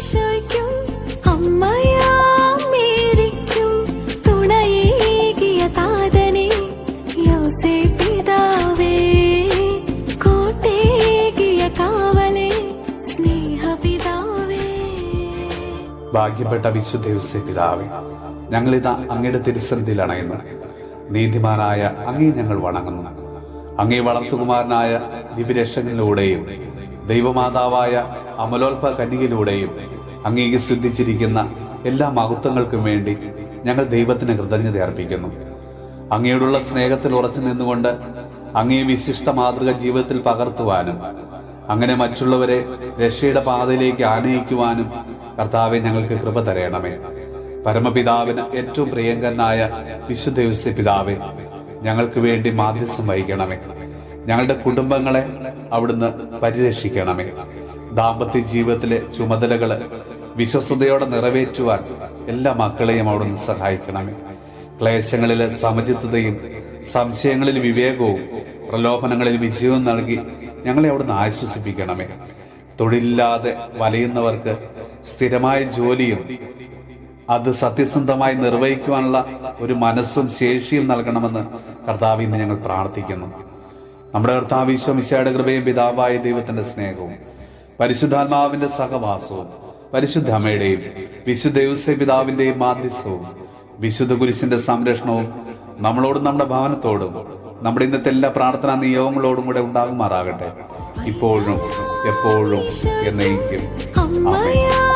ഈശോയ്ക്കും അമ്മയാമേരിക്കും തുണയേകിയ താതനെ യോസേപ്പിതാവേ കോട്ടേകിയ കാവലേ സ്നേഹപിതാവേ. ഭാഗ്യപ്പെട്ട വിശുദ്ധ യോസേപ്പിതാവേ, ഞങ്ങളിതാ അങ്ങയുടെ തിരുസന്നിധിയിൽ അണയുന്നു. നീതിമാനായ അങ്ങേ ഞങ്ങൾ വണങ്ങുന്നു. അങ്ങേ വളർത്തുകുമാരനായ ദിവ്യരക്ഷകനിലൂടെയും ദൈവമാതാവായ അമലോത്ഭവ കന്യകയിലൂടെയും അങ്ങേക്ക് സിദ്ധിച്ചിരിക്കുന്ന എല്ലാ മഹത്വങ്ങൾക്കും വേണ്ടി ഞങ്ങൾ ദൈവത്തിന് കൃതജ്ഞത അർപ്പിക്കുന്നു. അങ്ങയോടുള്ള സ്നേഹത്തിൽ ഉറച്ചു നിന്നുകൊണ്ട് അങ്ങേ വിശിഷ്ട മാതൃക ജീവിതത്തിൽ പകർത്തുവാനും അങ്ങനെ മറ്റുള്ളവരെ രക്ഷയുടെ പാതയിലേക്ക് ആനയിക്കുവാനും കർത്താവെ ഞങ്ങൾക്ക് കൃപ തരയണമേ. പരമപിതാവിന് ഏറ്റവും പ്രിയങ്കരനായ വിശുദ്ധ യോസേപ്പിതാവേ, ഞങ്ങൾക്ക് വേണ്ടി മാധ്യസ്ഥം വഹിക്കണമേ. ഞങ്ങളുടെ കുടുംബങ്ങളെ അവിടുന്ന് പരിരക്ഷിക്കണമേ. ദാമ്പത്യ ജീവിതത്തിലെ ചുമതലകള് വിശ്വസ്തയോടെ നിറവേറ്റുവാൻ എല്ലാ മക്കളെയും അവിടുന്ന് സഹായിക്കണമേ. ക്ലേശങ്ങളിലെ സമചിത്തതയും സംശയങ്ങളിൽ വിവേകവും പ്രലോഭനങ്ങളിൽ വിജയവും നൽകി ഞങ്ങളെ അവിടുന്ന് ആശ്വസിപ്പിക്കണമേ. തൊഴിലില്ലാതെ വലയുന്നവർക്ക് സ്ഥിരമായ ജോലിയും അത് സത്യസന്ധമായി നിർവഹിക്കുവാനുള്ള ഒരു മനസ്സും ശേഷിയും നൽകണമെന്ന് കർത്താവ് ഇന്ന് ഞങ്ങൾ പ്രാർത്ഥിക്കുന്നു. നമ്മുടെ കർത്താവ് ഈശോ മിശിഹായുടെ കൃപയും പിതാവായ ദൈവത്തിന്റെ സ്നേഹവും പരിശുദ്ധാത്മാവിന്റെ സഹവാസവും പരിശുദ്ധ അമ്മയുടെയും വിശുദ്ധ യോസേപ്പിതാവിന്റെയും മാധ്യസ്ഥവും വിശുദ്ധ കുരിശിന്റെ സംരക്ഷണവും നമ്മളോടും നമ്മുടെ ഭവനത്തോടും നമ്മുടെ ഇന്നത്തെ എല്ലാ പ്രാർത്ഥനാ നിയോഗങ്ങളോടും കൂടെ ഉണ്ടാകുമാറാകട്ടെ, ഇപ്പോഴും എപ്പോഴും എന്നേക്കും. ആമേൻ.